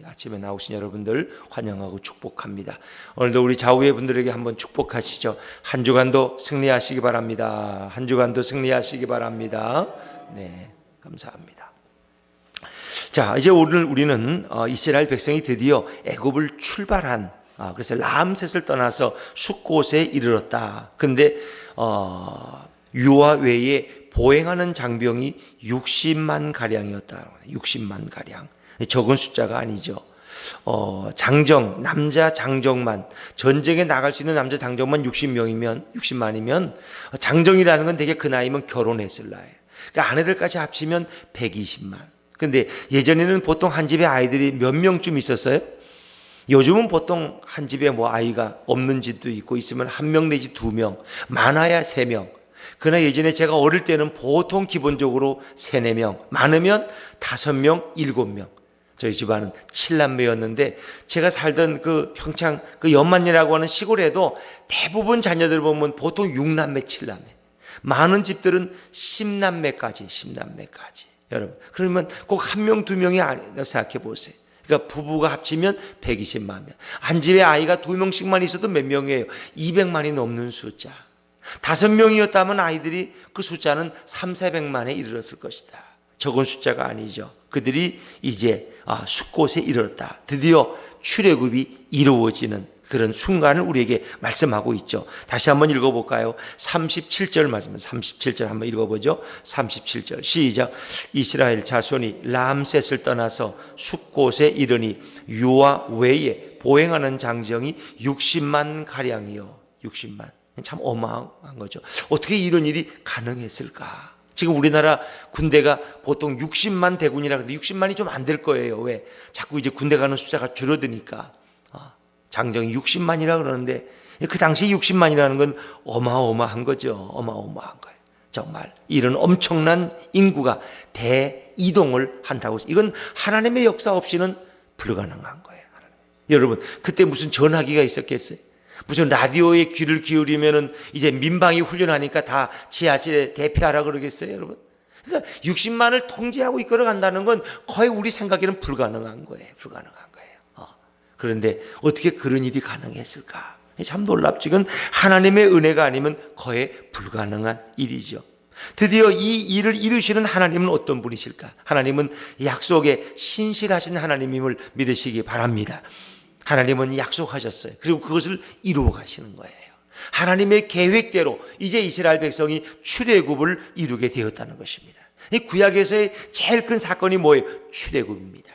아침에 나오신 여러분들 환영하고 축복합니다. 오늘도 우리 좌우의 분들에게 한번 축복하시죠. 한 주간도 승리하시기 바랍니다. 한 주간도 승리하시기 바랍니다. 네, 감사합니다. 자, 이제 오늘 우리는 이스라엘 백성이 드디어 애굽을 출발한, 그래서 라암셋을 떠나서 숫곳에 이르렀다. 근데 유아 외에 보행하는 장병이 60만 가량이었다. 60만 가량. 적은 숫자가 아니죠. 남자 장정만, 전쟁에 나갈 수 있는 남자 장정만 60만이면 장정이라는 건 되게 그 나이면 결혼했을 나이에요. 그러니까 아내들까지 합치면 120만. 근데 예전에는 보통 한 집에 아이들이 몇 명쯤 있었어요? 요즘은 보통 한 집에 아이가 없는 집도 있고 있으면 한 명 내지 두 명, 많아야 세 명. 그러나 예전에 제가 어릴 때는 보통 기본적으로 3, 4명, 많으면 5명, 7명. 저희 집안은 7남매였는데 제가 살던 그 평창 그 연만리라고 하는 시골에도 대부분 자녀들 보면 보통 6남매, 7남매. 많은 집들은 10남매까지. 여러분, 그러면 꼭 한 명, 두 명이 아니라고 생각해 보세요. 그러니까 부부가 합치면 120만 명. 한 집에 아이가 2명씩만 있어도 몇 명이에요? 200만이 넘는 숫자. 5명이었다면 아이들이 그 숫자는 300~400만에 이르렀을 것이다. 적은 숫자가 아니죠. 그들이 이제 숫곳에 이르렀다. 드디어 출애굽이 이루어지는 그런 순간을 우리에게 말씀하고 있죠. 다시 한번 읽어볼까요? 37절 말씀입니다. 37절 한번 읽어보죠. 37절 시작. 이스라엘 자손이 라암셋을 떠나서 숫곳에 이르니 유아 외에 보행하는 장정이 60만 가량이요. 60만. 참 어마어마한 거죠. 어떻게 이런 일이 가능했을까? 지금 우리나라 군대가 보통 60만 대군이라 그러는데 60만이 좀 안 될 거예요. 왜? 자꾸 이제 군대 가는 숫자가 줄어드니까. 장정이 60만이라 그러는데 그 당시 60만이라는 건 어마어마한 거죠. 어마어마한 거예요. 정말 이런 엄청난 인구가 대이동을 한다고 해서 이건 하나님의 역사 없이는 불가능한 거예요. 여러분, 그때 무슨 전화기가 있었겠어요? 무슨 라디오에 귀를 기울이면은 이제 민방위 훈련하니까 다 지하실에 대피하라 그러겠어요, 여러분? 그러니까 60만을 통제하고 이끌어 간다는 건 거의 우리 생각에는 불가능한 거예요. 그런데 어떻게 그런 일이 가능했을까? 참 놀랍죠. 이건 하나님의 은혜가 아니면 거의 불가능한 일이죠. 드디어 이 일을 이루시는 하나님은 어떤 분이실까? 하나님은 약속에 신실하신 하나님임을 믿으시기 바랍니다. 하나님은 약속하셨어요. 그리고 그것을 이루어 가시는 거예요. 하나님의 계획대로 이제 이스라엘 백성이 출애굽을 이루게 되었다는 것입니다. 이 구약에서의 제일 큰 사건이 뭐예요? 출애굽입니다.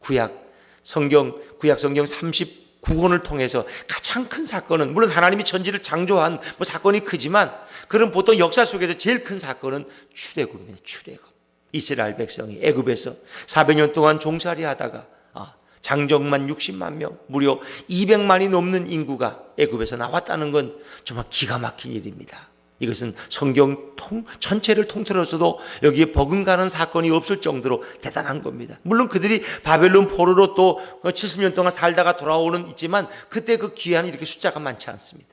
구약 성경 39권을 통해서 가장 큰 사건은, 물론 하나님이 천지를 창조한 사건이 크지만 그런 보통 역사 속에서 제일 큰 사건은 출애굽입니다. 출애굽. 이스라엘 백성이 애굽에서 400년 동안 종살이 하다가 장정만 60만 명, 무려 200만이 넘는 인구가 애굽에서 나왔다는 건 정말 기가 막힌 일입니다. 이것은 성경 전체를 통틀어서도 여기에 버금가는 사건이 없을 정도로 대단한 겁니다. 물론 그들이 바벨론 포로로 또 70년 동안 살다가 돌아오는 있지만 그때 그 귀한 이렇게 숫자가 많지 않습니다.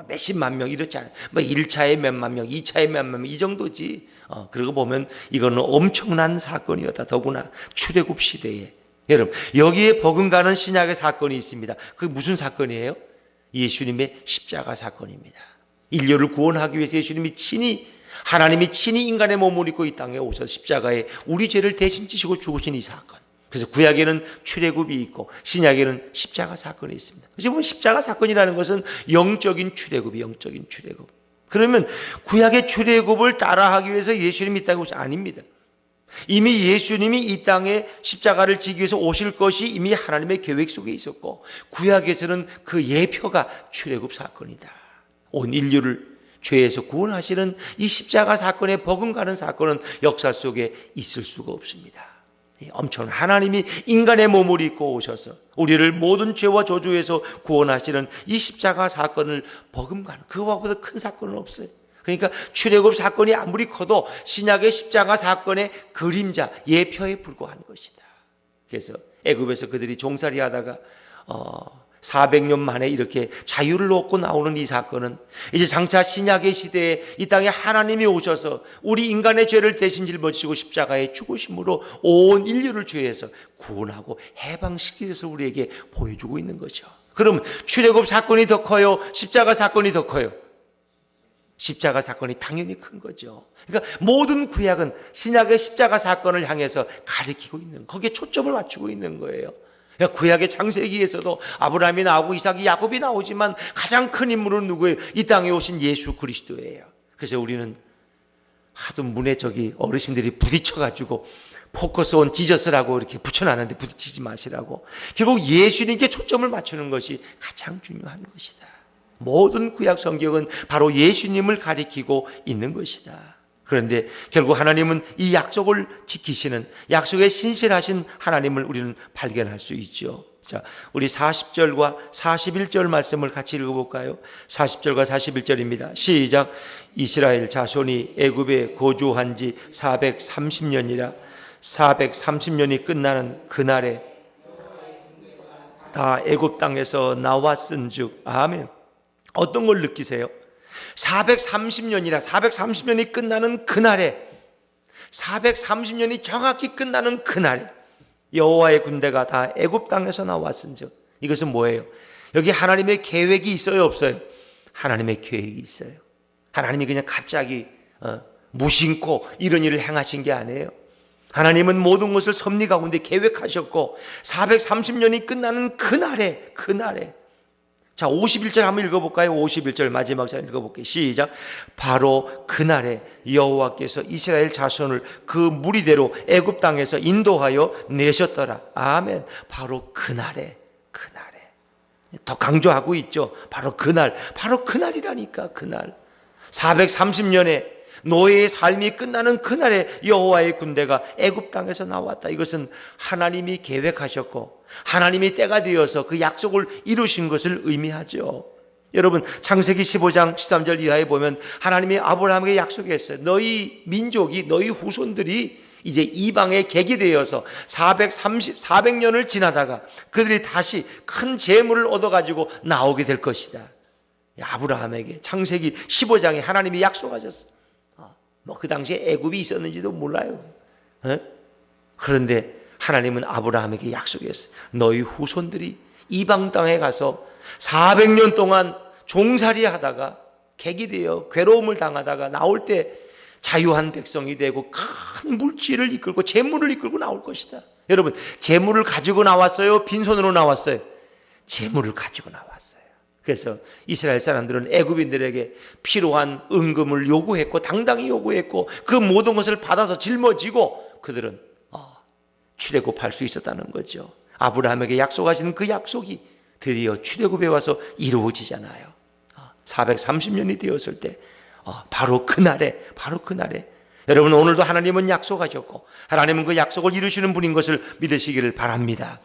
몇십만 명 이렇지 않아요. 1차에 몇만 명, 2차에 몇만 명 이 정도지. 그러고 보면 이거는 엄청난 사건이었다. 더구나 출애굽 시대에. 여러분, 여기에 버금가는 신약의 사건이 있습니다. 그게 무슨 사건이에요? 예수님의 십자가 사건입니다. 인류를 구원하기 위해서 하나님이 친히 인간의 몸을 입고 이 땅에 오셔서 십자가에 우리 죄를 대신 지시고 죽으신 이 사건. 그래서 구약에는 출애굽이 있고 신약에는 십자가 사건이 있습니다. 그래서 십자가 사건이라는 것은 영적인 출애굽. 그러면 구약의 출애굽을 따라하기 위해서 예수님이 이 땅에 오신 아닙니다. 이미 예수님이 이 땅에 십자가를 지기 위해서 오실 것이 이미 하나님의 계획 속에 있었고 구약에서는 그 예표가 출애굽 사건이다. 온 인류를 죄에서 구원하시는 이 십자가 사건에 버금가는 사건은 역사 속에 있을 수가 없습니다. 엄청난 하나님이 인간의 몸을 입고 오셔서 우리를 모든 죄와 저주에서 구원하시는 이 십자가 사건을 버금가는 그거보다 큰 사건은 없어요. 그러니까 출애굽 사건이 아무리 커도 신약의 십자가 사건의 그림자, 예표에 불과한 것이다. 그래서 애굽에서 그들이 종살이 하다가 400년 만에 이렇게 자유를 얻고 나오는 이 사건은 이제 장차 신약의 시대에 이 땅에 하나님이 오셔서 우리 인간의 죄를 대신 짊어지시고 십자가에 죽으심으로 온 인류를 죄에서 구원하고 해방시켜서 우리에게 보여주고 있는 거죠. 그럼 출애굽 사건이 더 커요? 십자가 사건이 더 커요? 십자가 사건이 당연히 큰 거죠. 그러니까 모든 구약은 신약의 십자가 사건을 향해서 가리키고 있는, 거기에 초점을 맞추고 있는 거예요. 그러니까 구약의 창세기에서도 아브라함이 나오고 이삭이 야곱이 나오지만 가장 큰 인물은 누구예요? 이 땅에 오신 예수 그리스도예요. 그래서 우리는 하도 문에 저기 어르신들이 부딪혀가지고 포커스 온 지저스라고 이렇게 붙여놨는데 부딪히지 마시라고. 결국 예수님께 초점을 맞추는 것이 가장 중요한 것이다. 모든 구약 성경은 바로 예수님을 가리키고 있는 것이다. 그런데 결국 하나님은 이 약속을 지키시는, 약속에 신실하신 하나님을 우리는 발견할 수 있죠. 자, 우리 40절과 41절 말씀을 같이 읽어볼까요? 40절과 41절입니다. 시작. 이스라엘 자손이 애굽에 거주한 지 430년이라 430년이 끝나는 그날에 다 애굽 땅에서 나왔은즉. 아멘. 어떤 걸 느끼세요? 430년이라 430년이 끝나는 그날에, 430년이 정확히 끝나는 그날에 여호와의 군대가 다 애굽 땅에서 나왔은즉. 이것은 뭐예요? 여기 하나님의 계획이 있어요, 없어요? 하나님의 계획이 있어요. 하나님이 그냥 갑자기 무심코 이런 일을 행하신 게 아니에요. 하나님은 모든 것을 섭리 가운데 계획하셨고 430년이 끝나는 그날에 자, 51절 한번 읽어볼까요? 51절 마지막 절 읽어볼게요. 시작. 바로 그날에 여호와께서 이스라엘 자손을 그 무리대로 애굽 땅에서 인도하여 내셨더라. 아멘. 바로 그날에 더 강조하고 있죠. 바로 그날이라니까. 그날 430년에 노예의 삶이 끝나는 그날에 여호와의 군대가 애굽 땅에서 나왔다. 이것은 하나님이 계획하셨고 하나님이 때가 되어서 그 약속을 이루신 것을 의미하죠. 여러분, 창세기 15장 13절 이하에 보면 하나님이 아브라함에게 약속했어요. 너희 민족이, 너희 후손들이 이제 이방의 객이 되어서 400년을 지나다가 그들이 다시 큰 재물을 얻어가지고 나오게 될 것이다. 아브라함에게 창세기 15장에 하나님이 약속하셨어요. 그 당시에 애굽이 있었는지도 몰라요. 그런데 하나님은 아브라함에게 약속했어요. 너희 후손들이 이방 땅에 가서 400년 동안 종살이 하다가 객이 되어 괴로움을 당하다가 나올 때 자유한 백성이 되고 큰 물질을 이끌고 재물을 이끌고 나올 것이다. 여러분, 재물을 가지고 나왔어요? 빈손으로 나왔어요? 재물을 가지고 나왔어요. 그래서 이스라엘 사람들은 애굽인들에게 필요한 은금을 요구했고 당당히 요구했고 그 모든 것을 받아서 жил머지고 그들은 출애굽할 수 있었다는 거죠. 아브라함에게 약속하신 그 약속이 드디어 출애굽에 와서 이루어지잖아요. 430년이 되었을 때 바로 그날에 여러분, 오늘도 하나님은 약속하셨고 하나님은 그 약속을 이루시는 분인 것을 믿으시기를 바랍니다.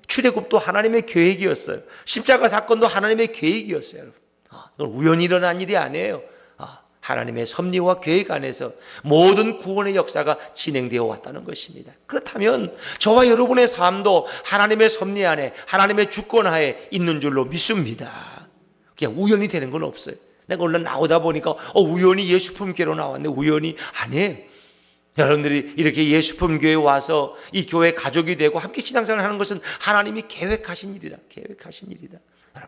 출애굽도 하나님의 계획이었어요. 십자가 사건도 하나님의 계획이었어요. 여러분, 우연히 일어난 일이 아니에요. 하나님의 섭리와 계획 안에서 모든 구원의 역사가 진행되어 왔다는 것입니다. 그렇다면 저와 여러분의 삶도 하나님의 섭리 안에, 하나님의 주권 하에 있는 줄로 믿습니다. 그냥 우연히 되는 건 없어요. 내가 오늘 나오다 보니까 우연히 예수품교회로 나왔네. 우연히 아니에요. 여러분들이 이렇게 예수품교회에 와서 이 교회 가족이 되고 함께 신앙생활을 하는 것은 하나님이 계획하신 일이다.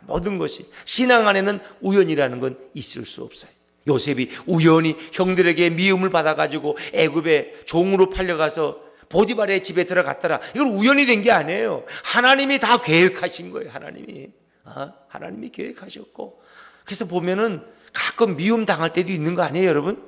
모든 것이 신앙 안에는 우연이라는 건 있을 수 없어요. 요셉이 우연히 형들에게 미움을 받아가지고 애굽에 종으로 팔려가서 보디발의 집에 들어갔더라. 이건 우연히 된 게 아니에요. 하나님이 다 계획하신 거예요. 하나님이 계획하셨고. 그래서 보면은 가끔 미움 당할 때도 있는 거 아니에요, 여러분?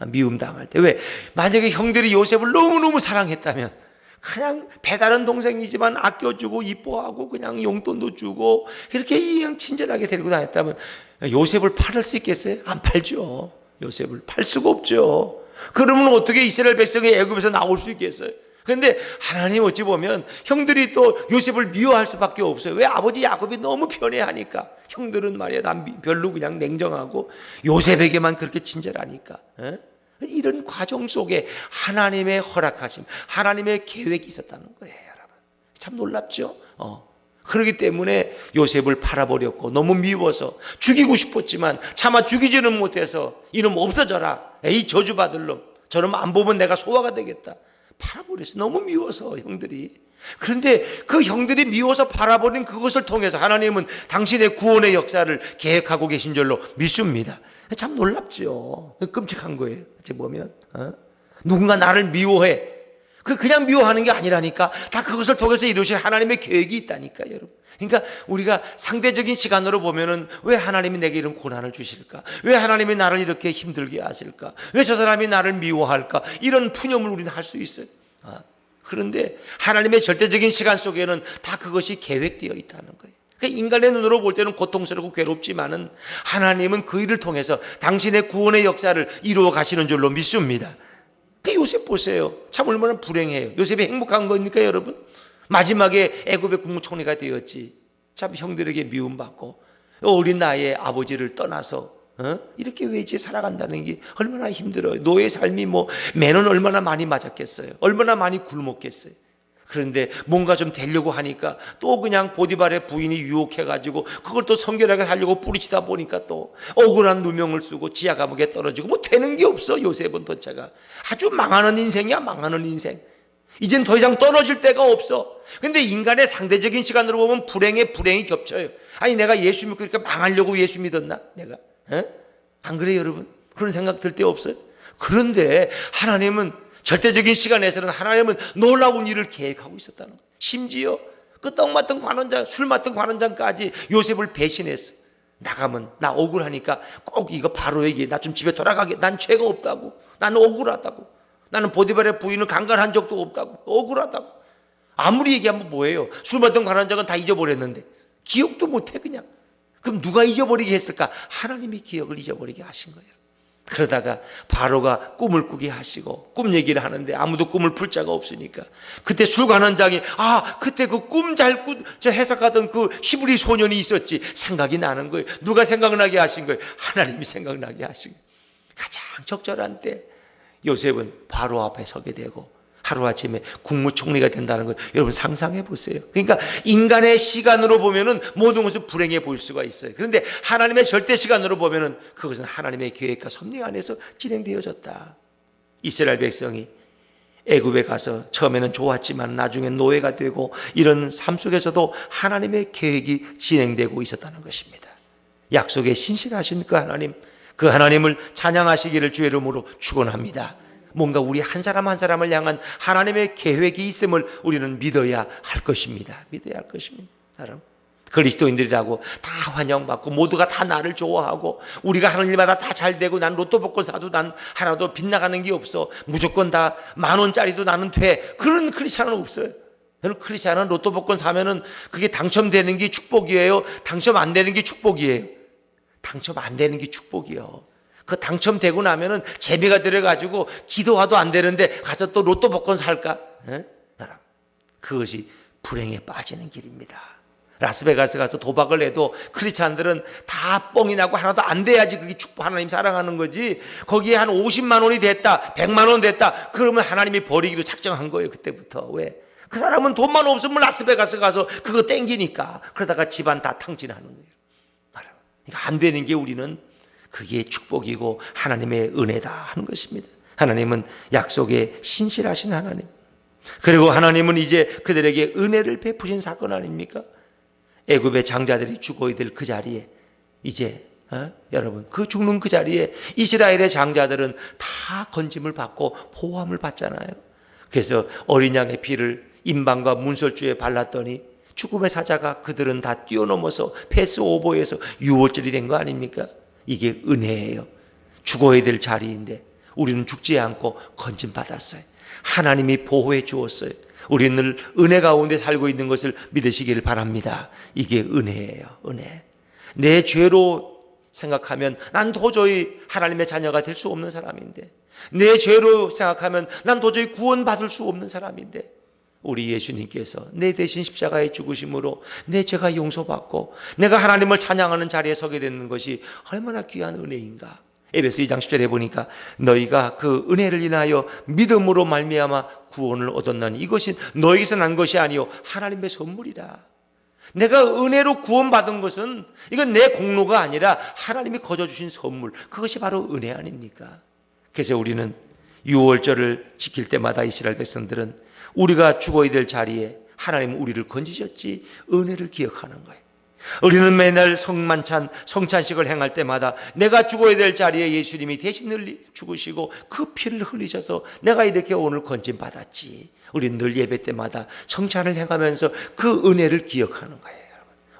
미움 당할 때. 왜? 만약에 형들이 요셉을 너무너무 사랑했다면 그냥 배다른 동생이지만 아껴주고 이뻐하고 그냥 용돈도 주고 이렇게 그냥 친절하게 데리고 다녔다면 요셉을 팔을 수 있겠어요? 안 팔죠. 요셉을 팔 수가 없죠. 그러면 어떻게 이스라엘 백성이 애굽에서 나올 수 있겠어요? 그런데 하나님 어찌 보면 형들이 또 요셉을 미워할 수밖에 없어요. 왜? 아버지 야곱이 너무 편애하니까. 형들은 말이야 난 별로 그냥 냉정하고 요셉에게만 그렇게 친절하니까. 이런 과정 속에 하나님의 허락하심, 하나님의 계획이 있었다는 거예요, 여러분. 참 놀랍죠? 그렇기 때문에 요셉을 팔아버렸고 너무 미워서 죽이고 싶었지만 차마 죽이지는 못해서 이놈 없어져라, 에이 저주받을 놈, 저놈 안 보면 내가 소화가 되겠다, 팔아버렸어. 너무 미워서 형들이. 그런데 그 형들이 미워서 팔아버린 그것을 통해서 하나님은 당신의 구원의 역사를 계획하고 계신 줄로 믿습니다. 참 놀랍죠. 끔찍한 거예요. 어찌 보면 누군가 나를 미워해, 그냥 미워하는 게 아니라니까. 다 그것을 통해서 이루실 하나님의 계획이 있다니까요, 여러분. 그러니까 우리가 상대적인 시간으로 보면은 왜 하나님이 내게 이런 고난을 주실까? 왜 하나님이 나를 이렇게 힘들게 하실까? 왜 저 사람이 나를 미워할까? 이런 푸념을 우리는 할 수 있어요. 그런데 하나님의 절대적인 시간 속에는 다 그것이 계획되어 있다는 거예요. 그러니까 인간의 눈으로 볼 때는 고통스럽고 괴롭지만은 하나님은 그 일을 통해서 당신의 구원의 역사를 이루어 가시는 줄로 믿습니다. 요셉 보세요. 참 얼마나 불행해요. 요셉이 행복한 겁니까, 여러분? 마지막에 애굽의 국무총리가 되었지. 참 형들에게 미움받고 어린 나이에 아버지를 떠나서 이렇게 외지에 살아간다는 게 얼마나 힘들어요. 노예 삶이 매는 얼마나 많이 맞았겠어요. 얼마나 많이 굶었겠어요. 그런데 뭔가 좀 되려고 하니까 또 그냥 보디발의 부인이 유혹해가지고 그걸 또 성결하게 하려고 뿌리치다 보니까 또 억울한 누명을 쓰고 지하 감옥에 떨어지고 되는 게 없어. 요셉은 도대체가 아주 망하는 인생이야. 망하는 인생. 이젠 더 이상 떨어질 데가 없어. 근데 인간의 상대적인 시간으로 보면 불행에 불행이 겹쳐요. 아니 내가 예수 믿고 이렇게 망하려고 예수 믿었나? 내가 안 그래요, 여러분? 그런 생각 들 때 없어요? 그런데 하나님은 절대적인 시간에서는 하나님은 놀라운 일을 계획하고 있었다는 거예요. 심지어 그 떡 맡은 관원장, 술 맡은 관원장까지 요셉을 배신했어. 나가면 나 억울하니까 꼭 이거 바로에게 나 좀 집에 돌아가게. 난 죄가 없다고. 나는 억울하다고. 나는 보디발의 부인을 강간한 적도 없다고. 억울하다고. 아무리 얘기하면 뭐예요? 술 맡은 관원장은 다 잊어버렸는데 기억도 못해 그냥. 그럼 누가 잊어버리게 했을까? 하나님이 기억을 잊어버리게 하신 거예요. 그러다가 바로가 꿈을 꾸게 하시고 꿈 얘기를 하는데 아무도 꿈을 풀 자가 없으니까 그때 술관원장이 그때 그 꿈 잘 저 해석하던 그 히브리 소년이 있었지 생각이 나는 거예요. 누가 생각나게 하신 거예요? 하나님이 생각나게 하신 거예요. 가장 적절한 때 요셉은 바로 앞에 서게 되고 하루아침에 국무총리가 된다는 걸 여러분 상상해 보세요. 그러니까 인간의 시간으로 보면은 모든 것은 불행해 보일 수가 있어요. 그런데 하나님의 절대 시간으로 보면은 그것은 하나님의 계획과 섭리 안에서 진행되어졌다. 이스라엘 백성이 애굽에 가서 처음에는 좋았지만 나중엔 노예가 되고 이런 삶 속에서도 하나님의 계획이 진행되고 있었다는 것입니다. 약속에 신실하신 그 하나님을 찬양하시기를 주의 이름으로 축원합니다. 뭔가 우리 한 사람 한 사람을 향한 하나님의 계획이 있음을 우리는 믿어야 할 것입니다. 믿어야 할 것입니다. 여러분, 그리스도인들이라고 다 환영받고 모두가 다 나를 좋아하고 우리가 하는 일마다 다 잘 되고 난 로또 복권 사도 난 하나도 빗나가는 게 없어. 무조건 다 10,000원짜리도 나는 돼. 그런 크리스찬은 없어요. 저는 크리스찬은 로또 복권 사면은 그게 당첨되는 게 축복이에요? 당첨 안 되는 게 축복이에요? 당첨 안 되는 게 축복이요. 그 당첨되고 나면은 재미가 들어가지고 기도와도 안 되는데 가서 또 로또 복권 살까? 그것이 불행에 빠지는 길입니다. 라스베가스 가서 도박을 해도 크리스찬들은 다 뻥이 나고 하나도 안 돼야지 그게 축복, 하나님 사랑하는 거지. 거기에 한 50만 원이 됐다, 100만 원 됐다, 그러면 하나님이 버리기로 작정한 거예요. 그때부터. 왜? 그 사람은 돈만 없으면 라스베가스 가서 그거 땡기니까. 그러다가 집안 다 탕진하는 거예요. 그러니까 안 되는 게 우리는 그게 축복이고 하나님의 은혜다 하는 것입니다. 하나님은 약속에 신실하신 하나님. 그리고 하나님은 이제 그들에게 은혜를 베푸신 사건 아닙니까? 애굽의 장자들이 죽어야 될 그 자리에 이제 여러분 그 죽는 그 자리에 이스라엘의 장자들은 다 건짐을 받고 보호함을 받잖아요. 그래서 어린 양의 피를 임방과 문설주에 발랐더니 죽음의 사자가 그들은 다 뛰어넘어서 패스오버에서 유월절이 된 거 아닙니까? 이게 은혜예요. 죽어야 될 자리인데 우리는 죽지 않고 건짐받았어요. 하나님이 보호해 주었어요. 우리는 늘 은혜 가운데 살고 있는 것을 믿으시길 바랍니다. 이게 은혜예요. 은혜. 내 죄로 생각하면 난 도저히 하나님의 자녀가 될 수 없는 사람인데, 내 죄로 생각하면 난 도저히 구원받을 수 없는 사람인데 우리 예수님께서 내 대신 십자가에 죽으심으로 내 죄가 용서받고 내가 하나님을 찬양하는 자리에 서게 되는 것이 얼마나 귀한 은혜인가. 에베소 2장 10절에 보니까 너희가 그 은혜를 인하여 믿음으로 말미암아 구원을 얻었나니 이것이 너희에서 난 것이 아니요 하나님의 선물이라. 내가 은혜로 구원받은 것은 이건 내 공로가 아니라 하나님이 거저 주신 선물, 그것이 바로 은혜 아닙니까? 그래서 우리는 유월절을 지킬 때마다 이스라엘 백성들은 우리가 죽어야 될 자리에 하나님은 우리를 건지셨지 은혜를 기억하는 거예요. 우리는 매날 성찬식을 행할 때마다 내가 죽어야 될 자리에 예수님이 대신 죽으시고 그 피를 흘리셔서 내가 이렇게 오늘 건진 받았지. 우리는 늘 예배 때마다 성찬을 행하면서 그 은혜를 기억하는 거예요.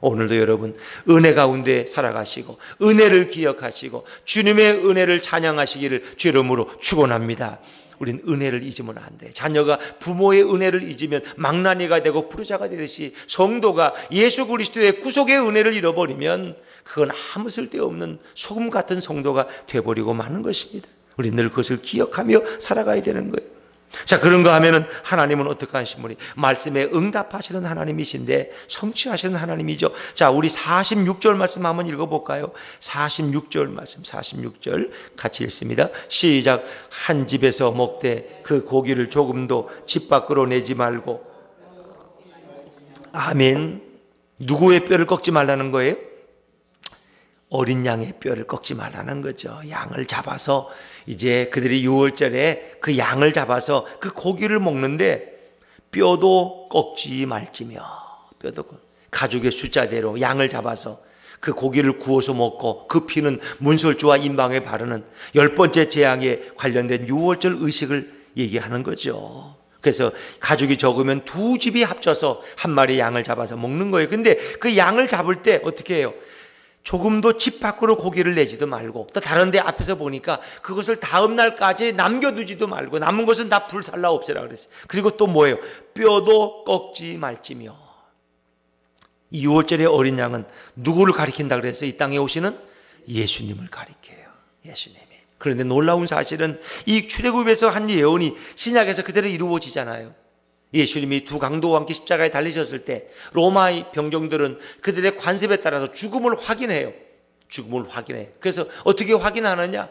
오늘도 여러분 은혜 가운데 살아가시고 은혜를 기억하시고 주님의 은혜를 찬양하시기를 주 이름으로 축원합니다. 우린 은혜를 잊으면 안 돼. 자녀가 부모의 은혜를 잊으면 망나니가 되고 부르자가 되듯이 성도가 예수 그리스도의 구속의 은혜를 잃어버리면 그건 아무 쓸데없는 소금 같은 성도가 돼버리고 마는 것입니다. 우리 늘 그것을 기억하며 살아가야 되는 거예요. 자, 그런가 하면은 하나님은 어떻게 하신 분이? 말씀에 응답하시는 하나님이신데 성취하시는 하나님이죠. 자, 우리 46절 말씀 한번 읽어볼까요? 46절 말씀, 46절 같이 읽습니다. 시작. 한 집에서 먹되 그 고기를 조금도 집 밖으로 내지 말고. 아멘. 누구의 뼈를 꺾지 말라는 거예요? 어린 양의 뼈를 꺾지 말라는 거죠. 양을 잡아서 이제 그들이 6월절에 그 양을 잡아서 그 고기를 먹는데 뼈도 꺾지 말지며, 뼈도 가족의 숫자대로 양을 잡아서 그 고기를 구워서 먹고 그 피는 문설주와 임방에 바르는 10번째 재앙에 관련된 6월절 의식을 얘기하는 거죠. 그래서 가족이 적으면 두 집이 합쳐서 한 마리 양을 잡아서 먹는 거예요. 근데 그 양을 잡을 때 어떻게 해요? 조금도 집 밖으로 고기를 내지도 말고, 또 다른 데 앞에서 보니까 그것을 다음 날까지 남겨두지도 말고 남은 것은 다 불살라 없애라 그랬어요. 그리고 또 뭐예요? 뼈도 꺾지 말지며. 이 6월절의 어린 양은 누구를 가리킨다 그랬어요? 이 땅에 오시는 예수님을 가리켜요. 예수님이. 그런데 놀라운 사실은 이 출애굽에서 한 예언이 신약에서 그대로 이루어지잖아요. 예수님이 두 강도와 함께 십자가에 달리셨을 때 로마의 병정들은 그들의 관습에 따라서 죽음을 확인해요. 죽음을 확인해요. 그래서 어떻게 확인하느냐?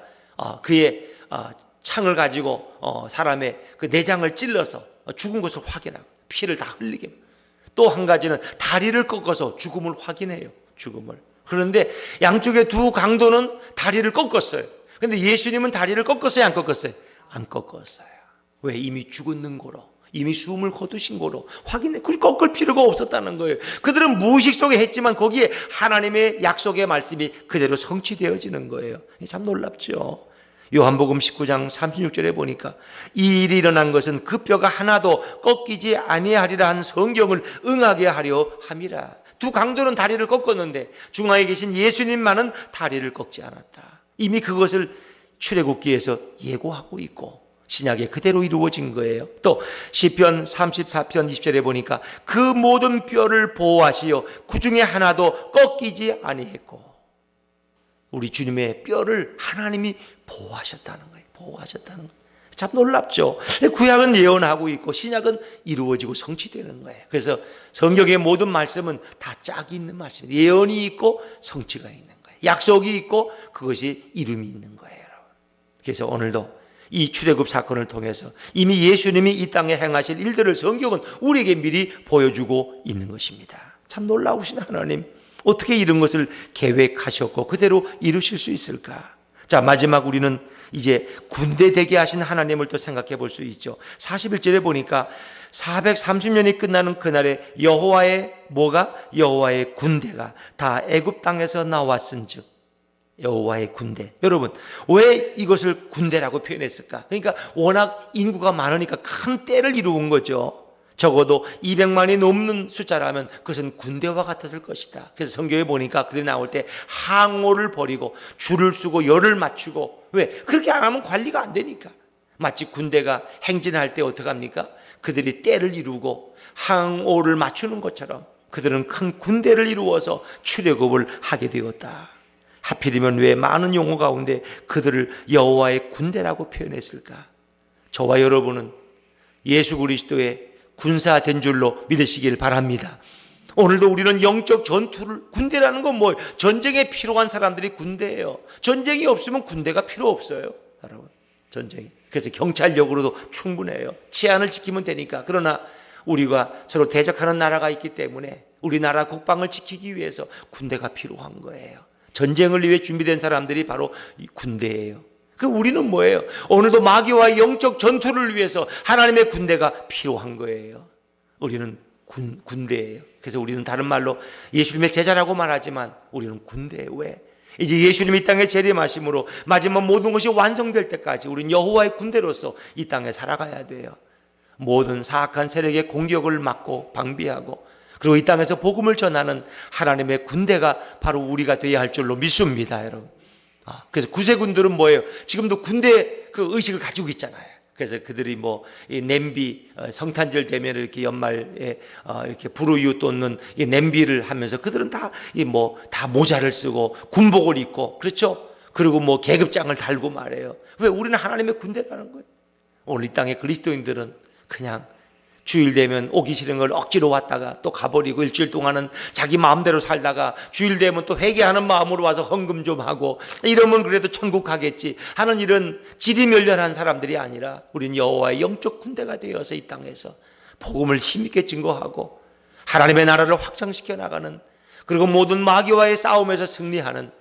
그의 창을 가지고 사람의 그 내장을 찔러서 죽은 것을 확인하고 피를 다 흘리게. 또 한 가지는 다리를 꺾어서 죽음을 확인해요. 죽음을. 그런데 양쪽의 두 강도는 다리를 꺾었어요. 그런데 예수님은 다리를 꺾었어요? 안 꺾었어요? 안 꺾었어요. 왜? 이미 죽었는 거로. 이미 숨을 거두신 거로 확인해. 꺾을 필요가 없었다는 거예요. 그들은 무의식 속에 했지만 거기에 하나님의 약속의 말씀이 그대로 성취되어지는 거예요. 참 놀랍죠. 요한복음 19장 36절에 보니까 이 일이 일어난 것은 그 뼈가 하나도 꺾이지 아니하리라 한 성경을 응하게 하려 함이라. 두 강도는 다리를 꺾었는데 중앙에 계신 예수님만은 다리를 꺾지 않았다. 이미 그것을 출애굽기에서 예고하고 있고 신약에 그대로 이루어진 거예요. 또 시편 34편 20절에 보니까 그 모든 뼈를 보호하시어 그 중에 하나도 꺾이지 아니했고, 우리 주님의 뼈를 하나님이 보호하셨다는 거예요. 보호하셨다는 거예요. 참 놀랍죠. 구약은 예언하고 있고 신약은 이루어지고 성취되는 거예요. 그래서 성경의 모든 말씀은 다 짝이 있는 말씀이에요. 예언이 있고 성취가 있는 거예요. 약속이 있고 그것이 이름이 있는 거예요. 그래서 오늘도 이 출애굽 사건을 통해서 이미 예수님이 이 땅에 행하실 일들을 성경은 우리에게 미리 보여주고 있는 것입니다. 참 놀라우신 하나님, 어떻게 이런 것을 계획하셨고 그대로 이루실 수 있을까? 자, 마지막 우리는 이제 군대 되게 하신 하나님을 또 생각해 볼 수 있죠. 41절에 보니까 430년이 끝나는 그날에 여호와의 군대가 다 애굽 땅에서 나왔은즉. 여호와의 군대. 여러분, 왜 이것을 군대라고 표현했을까? 그러니까 워낙 인구가 많으니까 큰 떼를 이루은 거죠. 적어도 200만이 넘는 숫자라면 그것은 군대와 같았을 것이다. 그래서 성경에 보니까 그들이 나올 때 항오를 벌이고 줄을 서고 열을 맞추고, 왜? 그렇게 안 하면 관리가 안 되니까. 마치 군대가 행진할 때 어떻게 합니까? 그들이 떼를 이루고 항오를 맞추는 것처럼 그들은 큰 군대를 이루어서 출애굽을 하게 되었다. 하필이면 왜 많은 용어 가운데 그들을 여호와의 군대라고 표현했을까? 저와 여러분은 예수 그리스도의 군사된 줄로 믿으시길 바랍니다. 오늘도 우리는 영적 전투를, 군대라는 건 뭐예요? 전쟁에 필요한 사람들이 군대예요. 전쟁이 없으면 군대가 필요 없어요, 여러분. 전쟁이. 그래서 경찰력으로도 충분해요. 치안을 지키면 되니까. 그러나 우리가 서로 대적하는 나라가 있기 때문에 우리나라 국방을 지키기 위해서 군대가 필요한 거예요. 전쟁을 위해 준비된 사람들이 바로 이 군대예요. 그 우리는 뭐예요? 오늘도 마귀와의 영적 전투를 위해서 하나님의 군대가 필요한 거예요. 우리는 군대예요. 그래서 우리는 다른 말로 예수님의 제자라고 말하지만 우리는 군대예요. 왜? 이제 예수님이 이 땅에 재림하심으로 마지막 모든 것이 완성될 때까지 우리는 여호와의 군대로서 이 땅에 살아가야 돼요. 모든 사악한 세력의 공격을 막고 방비하고 그리고 이 땅에서 복음을 전하는 하나님의 군대가 바로 우리가 되어야 할 줄로 믿습니다, 여러분. 그래서 구세군들은 뭐예요? 지금도 군대 그 의식을 가지고 있잖아요. 그래서 그들이 이 냄비 성탄절 되면 이렇게 연말에 이렇게 불우이웃 돋는 이 냄비를 하면서 그들은 다 모자를 쓰고 군복을 입고 그렇죠? 그리고 계급장을 달고 말해요. 왜? 우리는 하나님의 군대라는 거예요. 오늘 이 땅의 그리스도인들은 그냥 주일 되면 오기 싫은 걸 억지로 왔다가 또 가버리고 일주일 동안은 자기 마음대로 살다가 주일 되면 또 회개하는 마음으로 와서 헌금 좀 하고 이러면 그래도 천국 가겠지 하는 이런 지리멸렬한 사람들이 아니라 우리는 여호와의 영적 군대가 되어서 이 땅에서 복음을 힘있게 증거하고 하나님의 나라를 확장시켜 나가는 그리고 모든 마귀와의 싸움에서 승리하는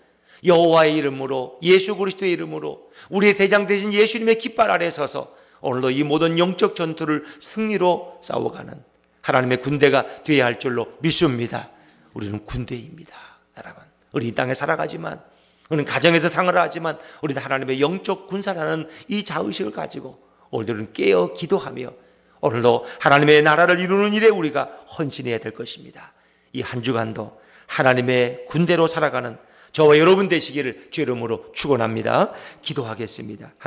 여호와의 이름으로 예수 그리스도의 이름으로 우리의 대장 되신 예수님의 깃발 아래 서서 오늘도 이 모든 영적 전투를 승리로 싸워가는 하나님의 군대가 되어야 할 줄로 믿습니다. 우리는 군대입니다, 여러분. 우리 이 땅에 살아가지만 우리는 가정에서 생활을 하지만 우리는 하나님의 영적 군사라는 이 자의식을 가지고 오늘은 깨어 기도하며 오늘도 하나님의 나라를 이루는 일에 우리가 헌신해야 될 것입니다. 이 한 주간도 하나님의 군대로 살아가는 저와 여러분 되시기를 주 이름으로 축원합니다. 기도하겠습니다.